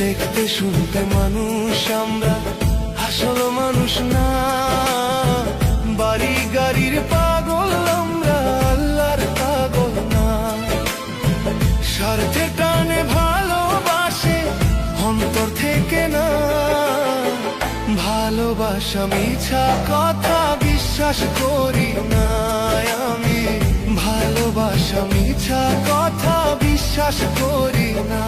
দেখতে শুনতে মানুষ আমরা, আসল মানুষ না। বাড়ি গাড়ির পাগল আমরা, আল্লাহর পাগল না। স্বার্থে টানে ভালোবাসে অন্তর থেকে না। ভালোবাসা মিছা কথা বিশ্বাস করি না আমি। ভালোবাসা মিছা কথা বিশ্বাস করি না।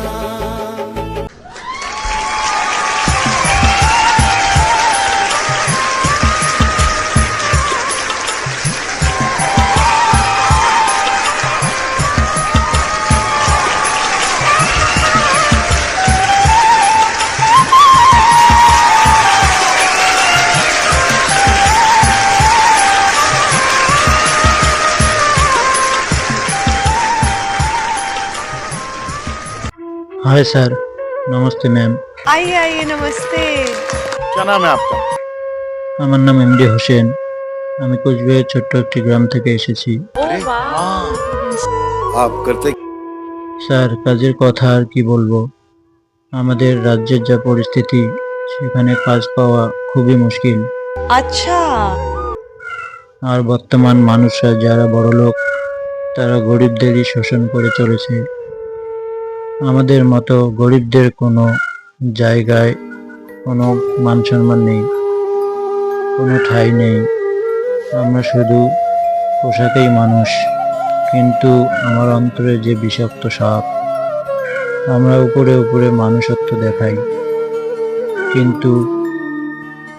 हाय सर, नमस्ते मैम। आइए आइए, नमस्ते। क्या नाम है आपका? আমার নাম এমডি হোসেন। আমি কোচবিহার ছোট্ট একটি গ্রাম থেকে এসেছি। ओ वाह। आप करते স্যার, কাজের কথা আর কি বলবো। আমাদের রাজ্যের যা পরিস্থিতি, সেখানে কাজ পাওয়া খুবই মুশকিল। अच्छा। আর বর্তমান মানুষরা যারা বড়লোক, তারা গরিবদেরই শোষণ করে চলেছে। আমাদের মতো গরিবদের কোনো জায়গায় কোনো মান সম্মান নেই, কোনো ঠাঁই নেই। আমরা শুধু পোশাকেই মানুষ, কিন্তু আমার অন্তরে যে বিষাক্ত সাপ। আমরা উপরে উপরে মানুষত্ব দেখাই, কিন্তু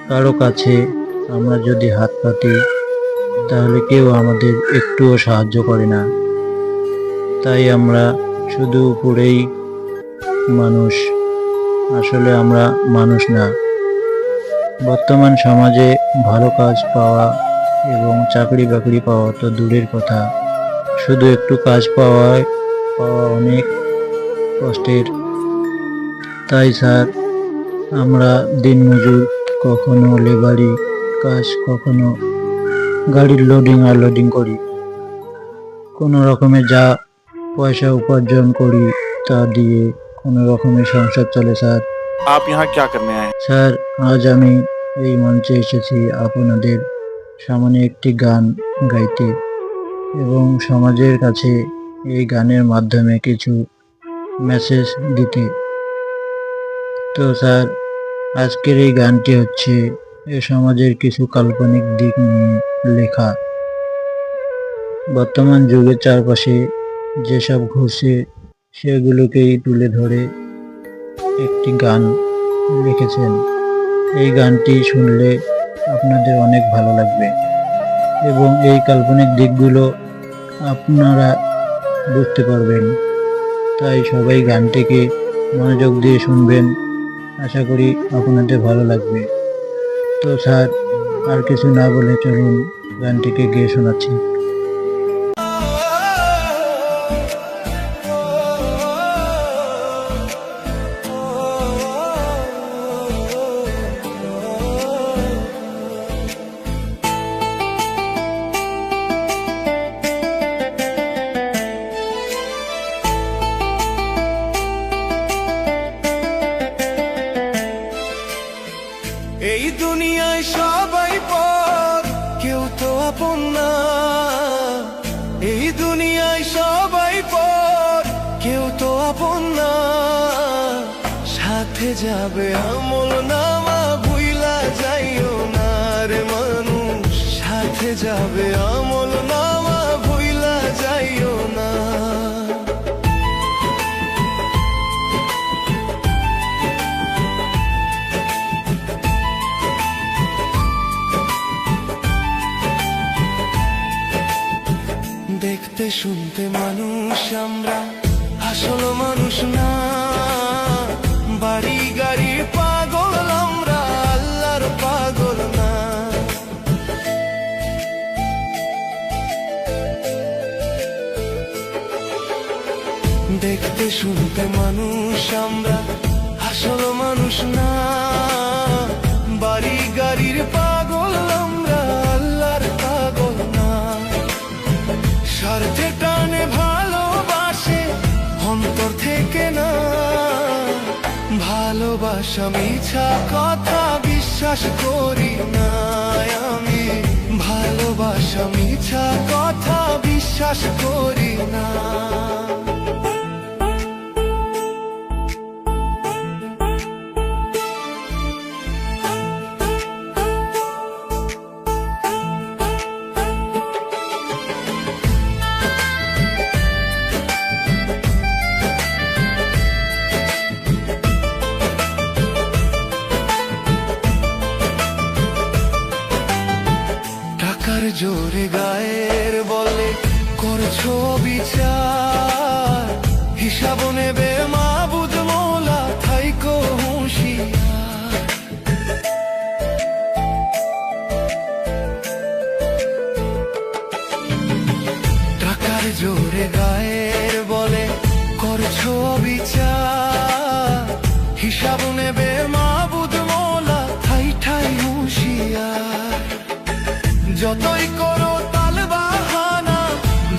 কারো কাছে আমরা যদি হাত পাতি, তাহলে কেউ আমাদের একটুও সাহায্য করে না। তাই আমরা শুধু উপরেই মানুষ, আসলে আমরা মানুষ না। বর্তমান সমাজে ভালো কাজ পাওয়া এবং চাকরি বাকরি পাওয়া তো দূরের কথা, শুধু একটু কাজ পাওয়া অনেক কষ্টের। তাই স্যার, আমরা দিনমজুর, কখনো লেবারি কাজ, কখনো গাড়ির লোডিং আর লোডিং করি। কোনো রকমে যা পয়সা উপার্জন করি, তা দিয়ে কোনো রকমে সংসার চলে স্যার। आप यहाँ क्या करने आए? স্যার, আজ আমি এই মঞ্চে এসেছি আপনাদের সামনে একটি গান গাইতে এবং সমাজের কাছে এই গানের মাধ্যমে কিছু মেসেজ দিতে। তো স্যার, আজকের এই গানটি হচ্ছে এ সমাজের কিছু কাল্পনিক দিক নিয়ে লেখা। বর্তমান যুগের চারপাশে যেসব ঘটছে, সেগুলোকেই তুলে ধরে একটি গান লিখেছেন। এই গানটি শুনলে আপনাদের অনেক ভালো লাগবে এবং এই কাল্পনিক দিকগুলো আপনারা বুঝতে পারবেন। তাই সবাই গানটিকে মনোযোগ দিয়ে শুনবেন, আশা করি আপনাদের ভালো লাগবে। তো স্যার, আর কিছু না বলে চলুন গানটিকে গেয়ে শোনাচ্ছি। এই দুনিয়ায় সবাই পর, কেউ তো আপন না। এই দুনিয়ায় সবাই পর, কেউ তো আপন না। সাথে যাবে আমল নামা, ভুইলা যাইও না রে মানুষ। সাথে যাবে আমল নামা, ভুইলা যাইও না। দেখতে শুনতে মানুষ আমরা, আসল মানুষ না। বাড়ি গাড়ির পাগল আমরা, আল্লাহর পাগল না। দেখতে শুনতে মানুষ আমরা, আসল মানুষ না। বাড়ি গাড়ির পাগল আমরা, আল্লাহর পাগল না। স্বার্থে টানে ভালোবাসে অন্তর থেকে না। ভালোবাসা মিছা কথা বিশ্বাস করি না আমি, ভালোবাসা মিছা কথা বিশ্বাস করি না। টাকার জোরে গায়ের বলে করছো বিচার, হিসাব নেবে মাবুদ মোলা থাইকো হুঁশিয়ার। টাকার জোরে গায়ের বলে করছো বিচার, হিসাব নেবে মাবুদ মোলা ঠাই ঠাই হুঁশিয়ার। যতই করো তাল বাহানা,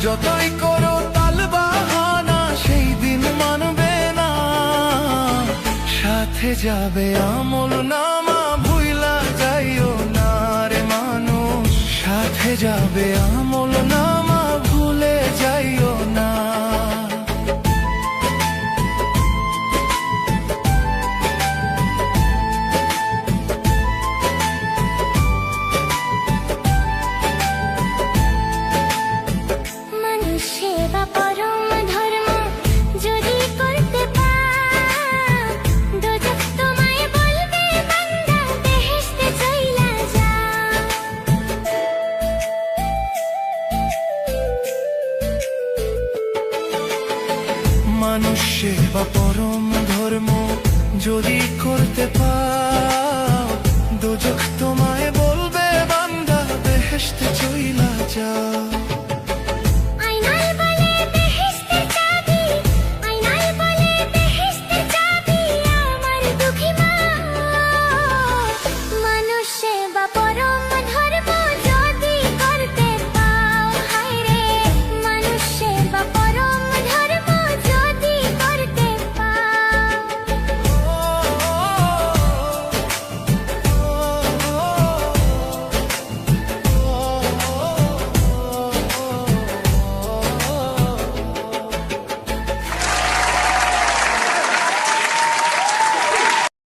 যতই করো তাল বাহানা, সেই দিন মানবে না। সাথে যাবে আমল নামা ভুইলা যাইও না রে মানুষ, সাথে যাবে আমল নামা ভুলে যাইও না। সেবা পরম ধর্ম যদি করতে পার, দোজখ তোমায় বলবে বান্দা বেহেশতে চইলা যা। মানুষ সেবা পরম ধর্ম যদি করতে পার,